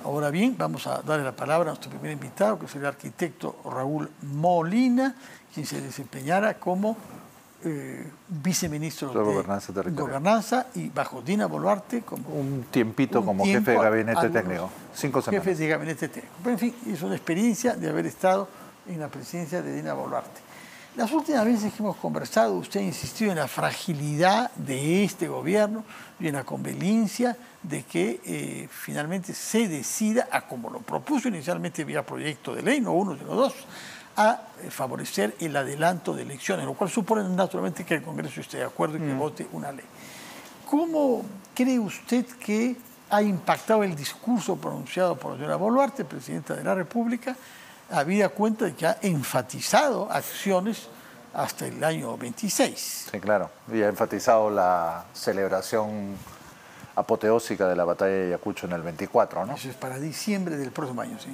Ahora bien, vamos a darle la palabra a nuestro primer invitado, que es el arquitecto Raúl Molina, quien se desempeñará como viceministro de Gobernanza y bajo Dina Boluarte como un tiempito como jefe de gabinete técnico, 5 semanas. Jefe de gabinete técnico. Pero en fin, es una experiencia de haber estado en la presidencia de Dina Boluarte. Las últimas veces que hemos conversado, usted ha insistido en la fragilidad de este gobierno y en la conveniencia de que finalmente se decida, a como lo propuso inicialmente vía proyecto de ley, no uno sino dos, a favorecer el adelanto de elecciones, lo cual supone naturalmente que el Congreso esté de acuerdo y que vote una ley. ¿Cómo cree usted que ha impactado el discurso pronunciado por la señora Boluarte, presidenta de la República, habida cuenta de que ha enfatizado acciones hasta el año 26? Sí, claro, y ha enfatizado la celebración apoteósica de la batalla de Ayacucho en el 24, ¿no? Eso es para diciembre del próximo año, sí.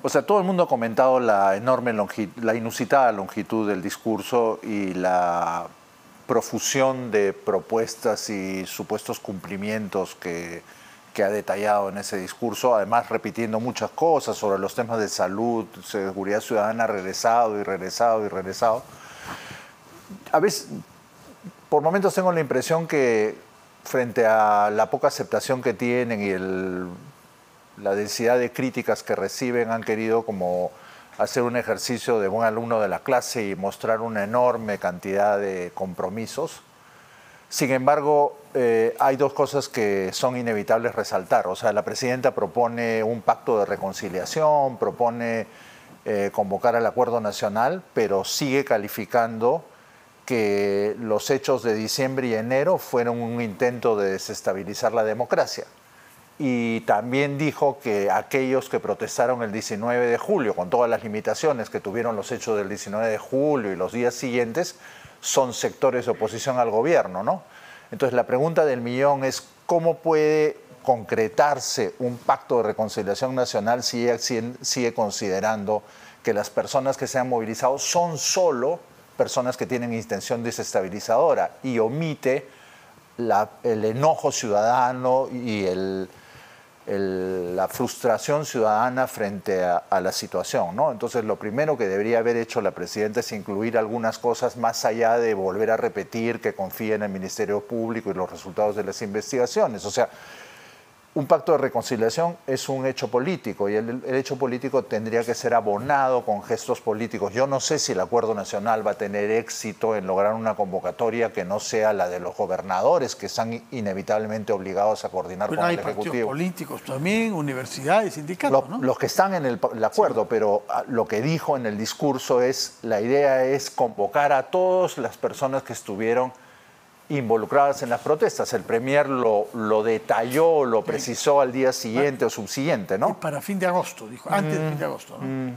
O sea, todo el mundo ha comentado la inusitada longitud del discurso y la profusión de propuestas y supuestos cumplimientos que ha detallado en ese discurso, además repitiendo muchas cosas sobre los temas de salud, seguridad ciudadana, regresado y regresado y regresado. A veces, por momentos tengo la impresión que frente a la poca aceptación que tienen y la densidad de críticas que reciben, han querido como hacer un ejercicio de buen alumno de la clase y mostrar una enorme cantidad de compromisos. Sin embargo, hay dos cosas que son inevitables resaltar. O sea, la presidenta propone un pacto de reconciliación, propone convocar al acuerdo nacional, pero sigue calificando que los hechos de diciembre y enero fueron un intento de desestabilizar la democracia. Y también dijo que aquellos que protestaron el 19 de julio, con todas las limitaciones que tuvieron los hechos del 19 de julio y los días siguientes, son sectores de oposición al gobierno, ¿no? Entonces la pregunta del millón es ¿cómo puede concretarse un pacto de reconciliación nacional si ella sigue considerando que las personas que se han movilizado son solo personas que tienen intención desestabilizadora y omite el enojo ciudadano y la frustración ciudadana frente a la situación, ¿no? Entonces, lo primero que debería haber hecho la presidenta es incluir algunas cosas más allá de volver a repetir que confía en el Ministerio Público y los resultados de las investigaciones. O sea, un pacto de reconciliación es un hecho político y el hecho político tendría que ser abonado con gestos políticos. Yo no sé si el Acuerdo Nacional va a tener éxito en lograr una convocatoria que no sea la de los gobernadores, que están inevitablemente obligados a coordinar con el Ejecutivo. Hay partidos políticos también, universidades, sindicatos, ¿no? Los que están en el acuerdo, sí. Pero lo que dijo en el discurso es, la idea es convocar a todas las personas que estuvieron involucradas en las protestas. El premier lo detalló, lo precisó al día siguiente o subsiguiente, ¿no? Para fin de agosto, dijo, antes de fin de agosto, ¿no?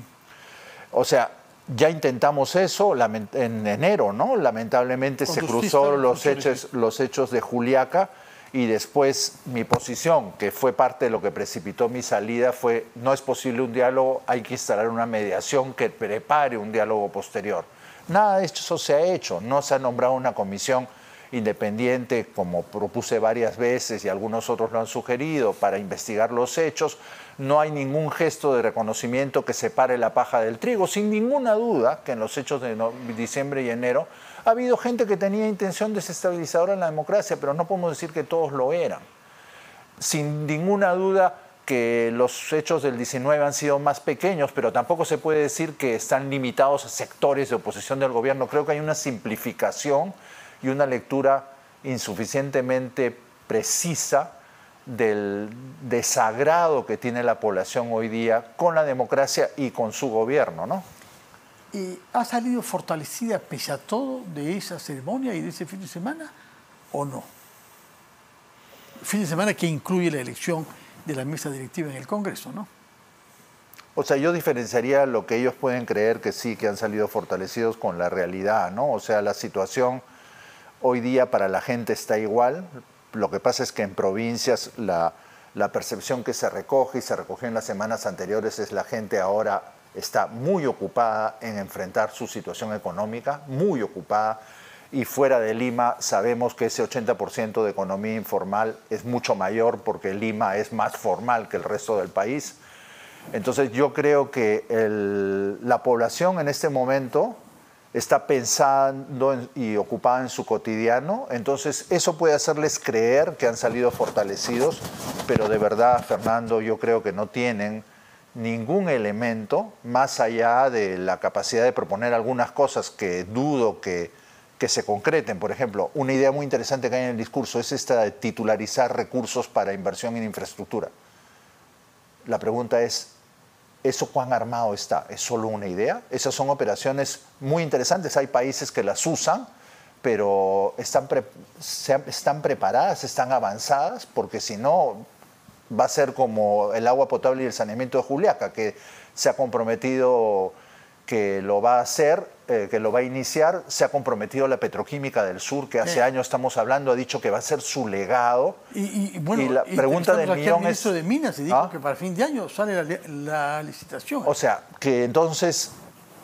O sea, ya intentamos eso en enero, ¿no? Lamentablemente se cruzó los hechos de Juliaca y después mi posición, que fue parte de lo que precipitó mi salida, fue no es posible un diálogo, hay que instalar una mediación que prepare un diálogo posterior. Nada de eso se ha hecho, no se ha nombrado una comisión independiente, como propuse varias veces y algunos otros lo han sugerido, para investigar los hechos. No hay ningún gesto de reconocimiento que separe la paja del trigo. Sin ninguna duda que en los hechos de diciembre y enero ha habido gente que tenía intención desestabilizadora en la democracia, pero no podemos decir que todos lo eran. Sin ninguna duda que los hechos del 19 han sido más pequeños, pero tampoco se puede decir que están limitados a sectores de oposición del gobierno. Creo que hay una simplificación y una lectura insuficientemente precisa del desagrado que tiene la población hoy día con la democracia y con su gobierno, ¿no? ¿Ha salido fortalecida pese a todo de esa ceremonia y de ese fin de semana o no? Fin de semana que incluye la elección de la mesa directiva en el Congreso, ¿no? O sea, yo diferenciaría lo que ellos pueden creer que sí, que han salido fortalecidos con la realidad, ¿no? O sea, la situación hoy día para la gente está igual. Lo que pasa es que en provincias la percepción que se recoge y se recogió en las semanas anteriores es la gente ahora está muy ocupada en enfrentar su situación económica, muy ocupada y fuera de Lima sabemos que ese 80% de economía informal es mucho mayor porque Lima es más formal que el resto del país. Entonces yo creo que la población en este momento está pensando y ocupada en su cotidiano, entonces eso puede hacerles creer que han salido fortalecidos, pero de verdad, Fernando, yo creo que no tienen ningún elemento más allá de la capacidad de proponer algunas cosas que dudo que se concreten. Por ejemplo, una idea muy interesante que hay en el discurso es esta de titularizar recursos para inversión en infraestructura. La pregunta es, ¿eso cuán armado está? ¿Es solo una idea? Esas son operaciones muy interesantes, hay países que las usan, pero están preparadas, están avanzadas, porque si no va a ser como el agua potable y el saneamiento de Juliaca, que se ha comprometido que lo va a hacer, que lo va a iniciar, se ha comprometido la Petroquímica del Sur, que hace años estamos hablando, ha dicho que va a ser su legado. Bueno, y la pregunta del millón es... El ministro de Minas y dijo que para fin de año sale la licitación. O sea, que entonces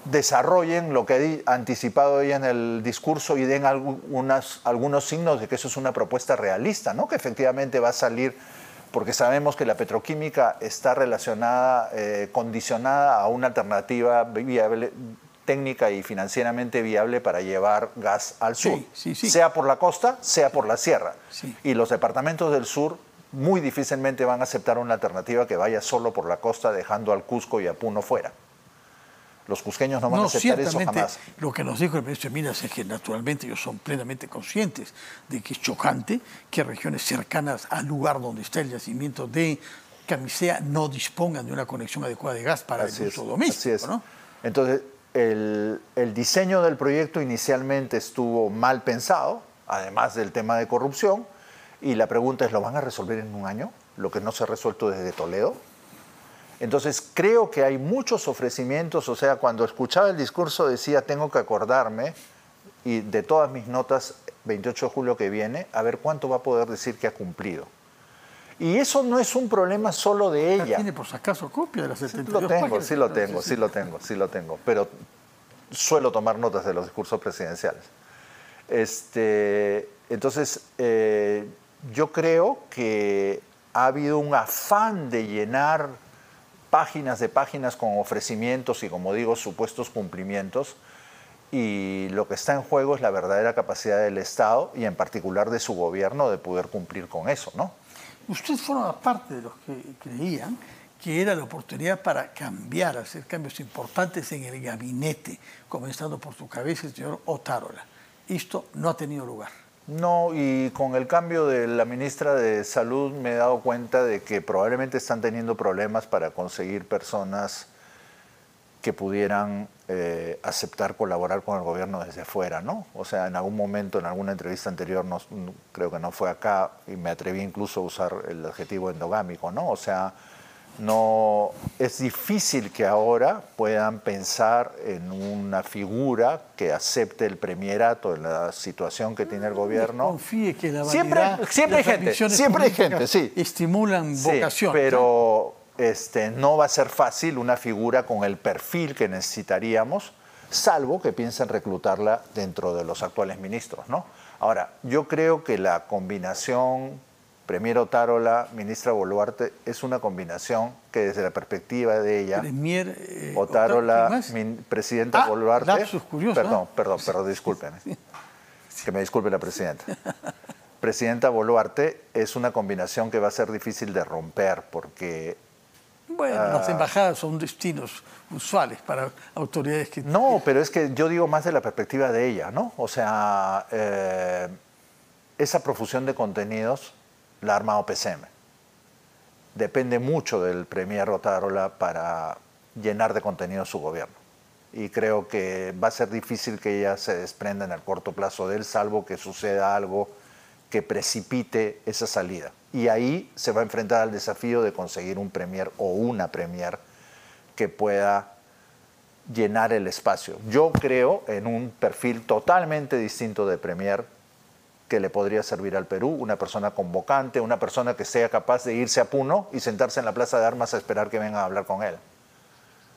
desarrollen lo que ha anticipado ella en el discurso y den algunos signos de que eso es una propuesta realista, ¿no? Que efectivamente va a salir, porque sabemos que la petroquímica está relacionada, condicionada a una alternativa viable, técnica y financieramente viable para llevar gas al sur, sea por la costa, sea por la sierra. Y los departamentos del sur muy difícilmente van a aceptar una alternativa que vaya solo por la costa, dejando al Cusco y a Puno fuera. Los cusqueños no van a aceptar eso jamás. Lo que nos dijo el ministro de Minas es que naturalmente ellos son plenamente conscientes de que es chocante que regiones cercanas al lugar donde está el yacimiento de Camisea no dispongan de una conexión adecuada de gas para el uso doméstico. Así es. ¿No? Entonces, el diseño del proyecto inicialmente estuvo mal pensado, además del tema de corrupción, y la pregunta es, ¿lo van a resolver en un año? Lo que no se ha resuelto desde Toledo. Entonces, creo que hay muchos ofrecimientos, o sea, cuando escuchaba el discurso decía, tengo que acordarme, y de todas mis notas, 28 de julio que viene, a ver cuánto va a poder decir que ha cumplido. Y eso no es un problema solo de ella. ¿Tiene por si acaso copia de las 72 páginas? Sí lo tengo, pero suelo tomar notas de los discursos presidenciales. Entonces, yo creo que ha habido un afán de llenar páginas de páginas con ofrecimientos y, como digo, supuestos cumplimientos, y lo que está en juego es la verdadera capacidad del Estado y en particular de su gobierno de poder cumplir con eso, ¿no? Usted forma parte de los que creían que era la oportunidad para cambiar, hacer cambios importantes en el gabinete, comenzando por su cabeza el señor Otárola. Esto no ha tenido lugar. No, y con el cambio de la ministra de Salud me he dado cuenta de que probablemente están teniendo problemas para conseguir personas que pudieran aceptar colaborar con el gobierno desde fuera, ¿no? O sea, en algún momento, en alguna entrevista anterior, creo que no fue acá, y me atreví incluso a usar el adjetivo endogámico, ¿no? O sea, no, es difícil que ahora puedan pensar en una figura que acepte el premierato en la situación que tiene el gobierno. Confíe que la vanidad, siempre hay gente, sí. Estimulan vocación. Pero no va a ser fácil una figura con el perfil que necesitaríamos, salvo que piensen reclutarla dentro de los actuales ministros, ¿no? Ahora, yo creo que la combinación Premier Otárola, ministra Boluarte, es una combinación que desde la perspectiva de ella, Otárola, presidenta Boluarte, lapsus curioso, perdón, discúlpenme, que me disculpe la presidenta. Presidenta Boluarte es una combinación que va a ser difícil de romper porque... Bueno, las embajadas son destinos usuales para autoridades que... No, pero es que yo digo más de la perspectiva de ella, ¿no? O sea, esa profusión de contenidos la ha armado PCM. Depende mucho del premier Otárola para llenar de contenido su gobierno. Y creo que va a ser difícil que ella se desprenda en el corto plazo de él, salvo que suceda algo que precipite esa salida. Y ahí se va a enfrentar al desafío de conseguir un premier o una premier que pueda llenar el espacio. Yo creo en un perfil totalmente distinto de premier que le podría servir al Perú, una persona convocante, una persona que sea capaz de irse a Puno y sentarse en la Plaza de Armas a esperar que vengan a hablar con él.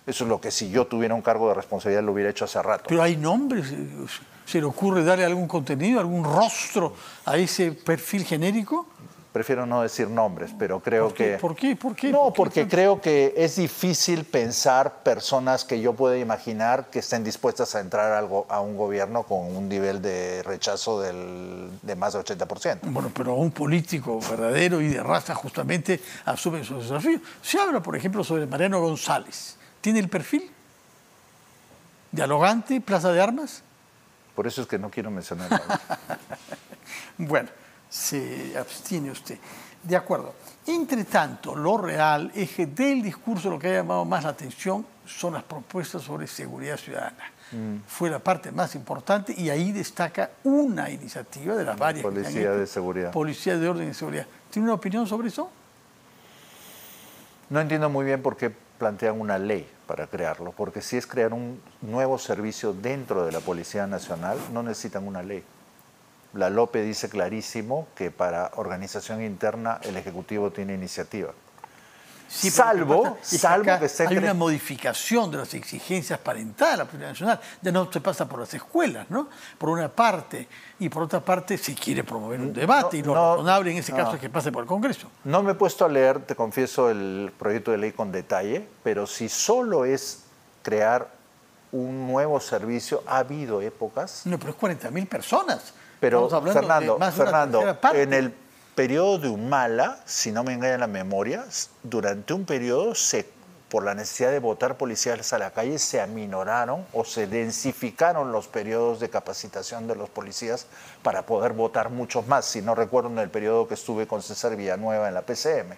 Eso es lo que si yo tuviera un cargo de responsabilidad lo hubiera hecho hace rato. Pero hay nombres, ¿Se le ocurre darle algún contenido, algún rostro a ese perfil genérico? Prefiero no decir nombres, pero creo que... ¿Por qué? ¿Por qué? No, porque creo que es difícil pensar personas que yo pueda imaginar que estén dispuestas a entrar a un gobierno con un nivel de rechazo de más de 80%. Bueno, pero un político verdadero y de raza justamente asume esos desafíos. Se habla, por ejemplo, sobre Mariano González. ¿Tiene el perfil? ¿Dialogante? ¿Plaza de armas? Por eso es que no quiero mencionar nada. Bueno, se abstiene usted. De acuerdo. Entre tanto, lo real es que del discurso lo que ha llamado más la atención son las propuestas sobre seguridad ciudadana. Fue la parte más importante y ahí destaca una iniciativa de las varias. Policía de seguridad. Policía de orden y seguridad. ¿Tiene una opinión sobre eso? No entiendo muy bien por qué plantean una ley para crearlo, porque si es crear un nuevo servicio dentro de la Policía Nacional, no necesitan una ley. La LOPE dice clarísimo que para organización interna el Ejecutivo tiene iniciativa. Sí, salvo que esté... Hay una modificación de las exigencias para entrar a la Policía Nacional. Ya no se pasa por las escuelas, ¿no? Por una parte. Y por otra parte se quiere promover un debate y lo razonable en ese caso es que pase por el Congreso. No me he puesto a leer, te confieso, el proyecto de ley con detalle, pero si solo es crear un nuevo servicio, ha habido épocas... No, pero es 40.000 personas. Pero, Fernando, en el periodo de Humala, si no me engaña la memoria, durante un periodo, por la necesidad de votar policías a la calle, se aminoraron o se densificaron los periodos de capacitación de los policías para poder votar muchos más, si no recuerdo en el periodo que estuve con César Villanueva en la PCM.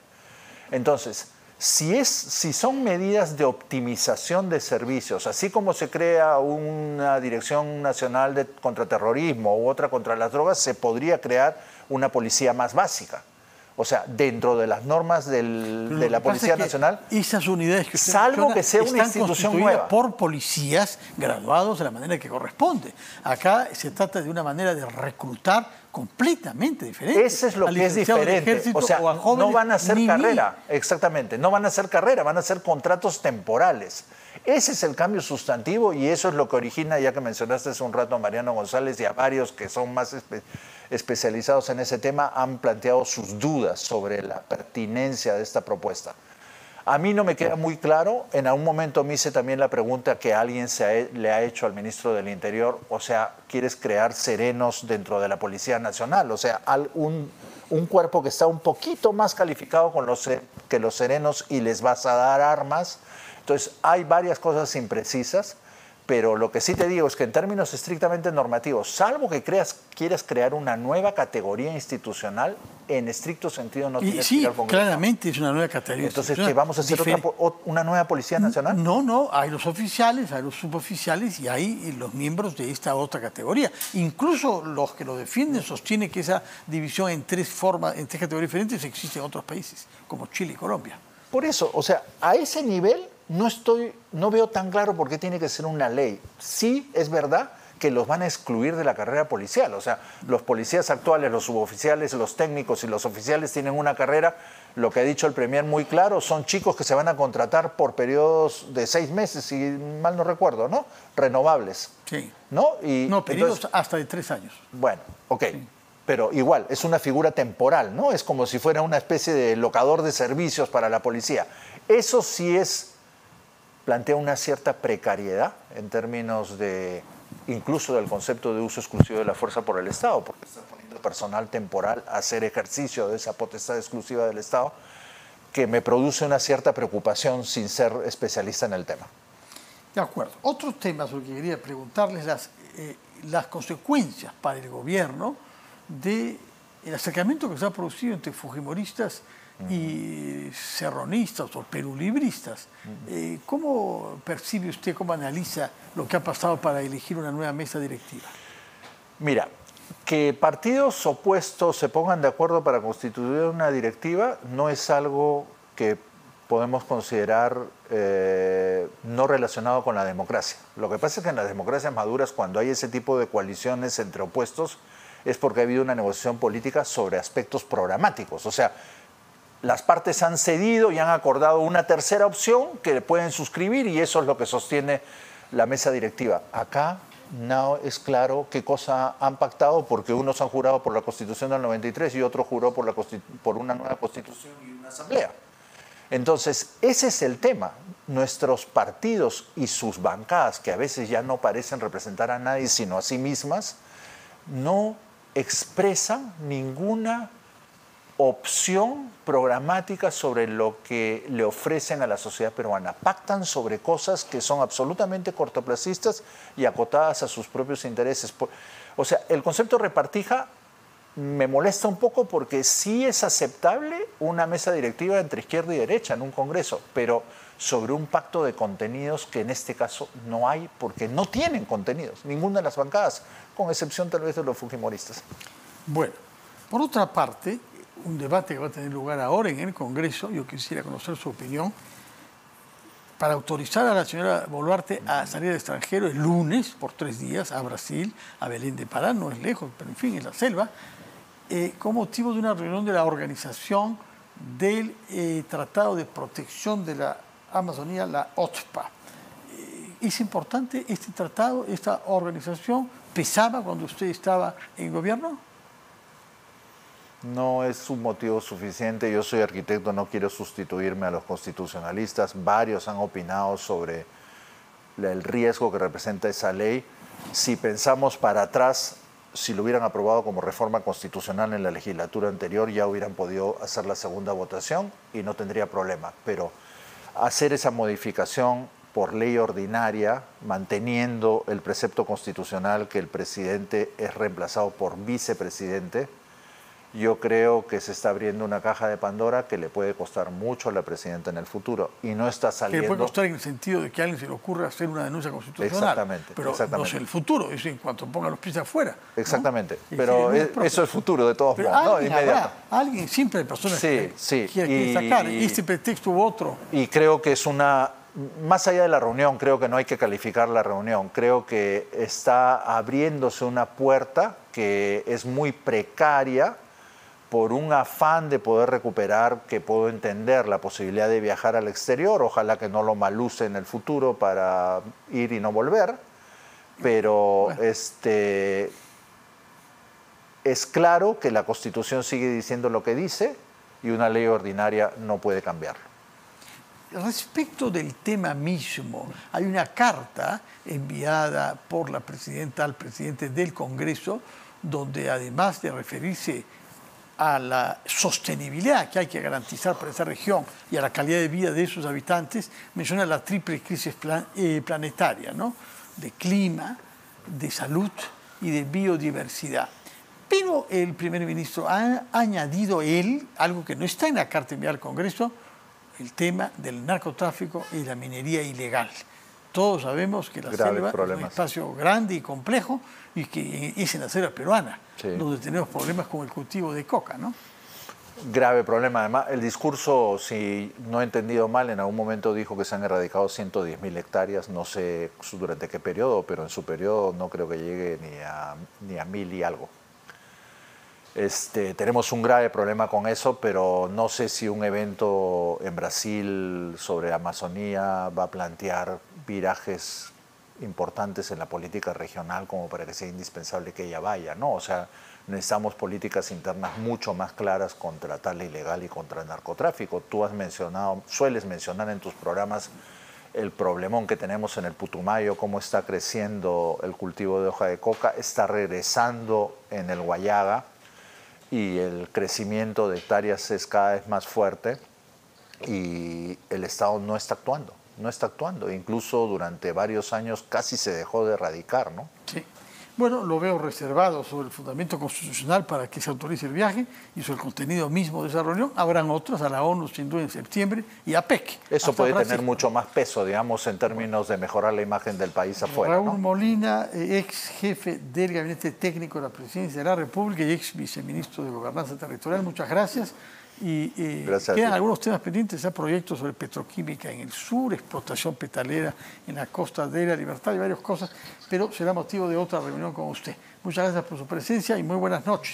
Entonces, si son medidas de optimización de servicios, así como se crea una Dirección Nacional de Contraterrorismo u otra contra las drogas, se podría crear una policía más básica. O sea, dentro de las normas de la Policía Nacional, esas unidades que usted salvo que sea una institución nueva, por policías graduados de la manera que corresponde. Acá se trata de una manera de reclutar completamente diferente. Eso es lo que es diferente. O sea, no van a hacer carrera, exactamente, no van a hacer carrera, van a ser contratos temporales. Ese es el cambio sustantivo y eso es lo que origina, ya que mencionaste hace un rato a Mariano González y a varios que son más especializados en ese tema, han planteado sus dudas sobre la pertinencia de esta propuesta. A mí no me queda muy claro. En algún momento me hice también la pregunta que alguien le ha hecho al ministro del Interior, o sea, ¿quieres crear serenos dentro de la Policía Nacional? O sea, un cuerpo que está un poquito más calificado que los serenos y les vas a dar armas. Entonces, hay varias cosas imprecisas, pero lo que sí te digo es que en términos estrictamente normativos, salvo que quieras crear una nueva categoría institucional, en estricto sentido no tienes que ir al Congreso. Claramente es una nueva categoría. Entonces, ¿qué vamos a hacer una nueva Policía Nacional? No, hay los oficiales, hay los suboficiales y hay los miembros de esta otra categoría. Incluso los que lo defienden sostienen que esa división en tres categorías diferentes existe en otros países, como Chile y Colombia. Por eso, o sea, a ese nivel no veo tan claro por qué tiene que ser una ley. Sí, es verdad que los van a excluir de la carrera policial. O sea, los policías actuales, los suboficiales, los técnicos y los oficiales tienen una carrera, lo que ha dicho el Premier muy claro, son chicos que se van a contratar por periodos de 6 meses, si mal no recuerdo, ¿no? Renovables. Sí. ¿No? Periodos hasta de 3 años. Bueno, ok. Sí. Pero igual, es una figura temporal, ¿no? Es como si fuera una especie de locador de servicios para la policía. Eso sí plantea una cierta precariedad en términos incluso del concepto de uso exclusivo de la fuerza por el Estado, porque está poniendo personal temporal a hacer ejercicio de esa potestad exclusiva del Estado, que me produce una cierta preocupación sin ser especialista en el tema. De acuerdo. Otros temas sobre que quería preguntarles, las consecuencias para el gobierno del acercamiento que se ha producido entre fujimoristas y serronistas o perulibristas. ¿Cómo percibe usted, cómo analiza lo que ha pasado para elegir una nueva mesa directiva? Mira, que partidos opuestos se pongan de acuerdo para constituir una directiva no es algo que podemos considerar no relacionado con la democracia. Lo que pasa es que en las democracias maduras, cuando hay ese tipo de coaliciones entre opuestos, es porque ha habido una negociación política sobre aspectos programáticos. O sea, las partes han cedido y han acordado una tercera opción que pueden suscribir y eso es lo que sostiene la mesa directiva. Acá no es claro qué cosa han pactado, porque unos han jurado por la Constitución del 93 y otro juró por una nueva Constitución y una asamblea. Entonces, ese es el tema. Nuestros partidos y sus bancadas, que a veces ya no parecen representar a nadie sino a sí mismas, no expresan ninguna opción programática sobre lo que le ofrecen a la sociedad peruana. Pactan sobre cosas que son absolutamente cortoplacistas y acotadas a sus propios intereses. O sea, el concepto repartija me molesta un poco porque sí es aceptable una mesa directiva entre izquierda y derecha en un congreso, pero sobre un pacto de contenidos que en este caso no hay, porque no tienen contenidos, ninguna de las bancadas, con excepción tal vez de los fujimoristas. Bueno, por otra parte, un debate que va a tener lugar ahora en el Congreso, yo quisiera conocer su opinión, para autorizar a la señora Boluarte a salir al extranjero el lunes por 3 días a Brasil, a Belén de Pará, no es lejos, pero en fin, es la selva, con motivo de una reunión de la organización del Tratado de Protección de la Amazonía, la OTPA. ¿Es importante este tratado, esta organización? ¿Pesaba cuando usted estaba en gobierno? No es un motivo suficiente. Yo soy arquitecto, no quiero sustituirme a los constitucionalistas. Varios han opinado sobre el riesgo que representa esa ley. Si pensamos para atrás, si lo hubieran aprobado como reforma constitucional en la legislatura anterior, ya hubieran podido hacer la segunda votación y no tendría problema. Pero hacer esa modificación por ley ordinaria, manteniendo el precepto constitucional que el presidente es reemplazado por vicepresidente, yo creo que se está abriendo una caja de Pandora que le puede costar mucho a la presidenta en el futuro y no está saliendo. Que le puede costar en el sentido de que a alguien se le ocurra hacer una denuncia constitucional. Exactamente. Pero no es el futuro, es en cuanto ponga los pies afuera. Exactamente. ¿No? Pero eso es futuro de todos modos, ¿no? Inmediato. Alguien, siempre hay personas que quieren sacar este pretexto u otro. Y creo que es más allá de la reunión, creo que no hay que calificar la reunión. Creo que está abriéndose una puerta que es muy precaria por un afán de poder recuperar, que puedo entender, la posibilidad de viajar al exterior, ojalá que no lo maluse en el futuro para ir y no volver, pero bueno, es claro que la Constitución sigue diciendo lo que dice y una ley ordinaria no puede cambiarlo. Respecto del tema mismo, hay una carta enviada por la presidenta al presidente del Congreso, donde además de referirse a la sostenibilidad que hay que garantizar para esa región y a la calidad de vida de sus habitantes, menciona la triple crisis planetaria, ¿no? De clima, de salud y de biodiversidad. Pero el primer ministro ha añadido algo que no está en la carta enviada al Congreso, el tema del narcotráfico y la minería ilegal. Todos sabemos que la selva es un espacio grande y complejo y que es en la selva peruana, donde tenemos problemas con el cultivo de coca, ¿no? Grave problema. Además, el discurso, si no he entendido mal, en algún momento dijo que se han erradicado 110.000 hectáreas, no sé durante qué periodo, pero en su periodo no creo que llegue ni a 1.000 y algo. Tenemos un grave problema con eso, pero no sé si un evento en Brasil sobre Amazonía va a plantear virajes importantes en la política regional como para que sea indispensable que ella vaya, ¿no? O sea, necesitamos políticas internas mucho más claras contra tala ilegal y contra el narcotráfico. Tú sueles mencionar en tus programas el problemón que tenemos en el Putumayo, cómo está creciendo el cultivo de hoja de coca, está regresando en el Guayaga, y el crecimiento de hectáreas es cada vez más fuerte y el Estado no está actuando. Incluso durante varios años casi se dejó de erradicar, ¿no? Sí. Bueno, lo veo reservado sobre el fundamento constitucional para que se autorice el viaje y sobre el contenido mismo de esa reunión. Habrán otras a la ONU, sin duda, en septiembre y a PEC. Eso puede tener mucho más peso, digamos, en términos de mejorar la imagen del país afuera. Raúl ¿no? Molina, ex jefe del Gabinete Técnico de la Presidencia de la República y ex viceministro de Gobernanza Territorial, muchas gracias. Y quedan algunos temas pendientes, proyectos sobre petroquímica en el sur, explotación petrolera en la costa de la Libertad y varias cosas, pero será motivo de otra reunión con usted. Muchas gracias por su presencia y muy buenas noches.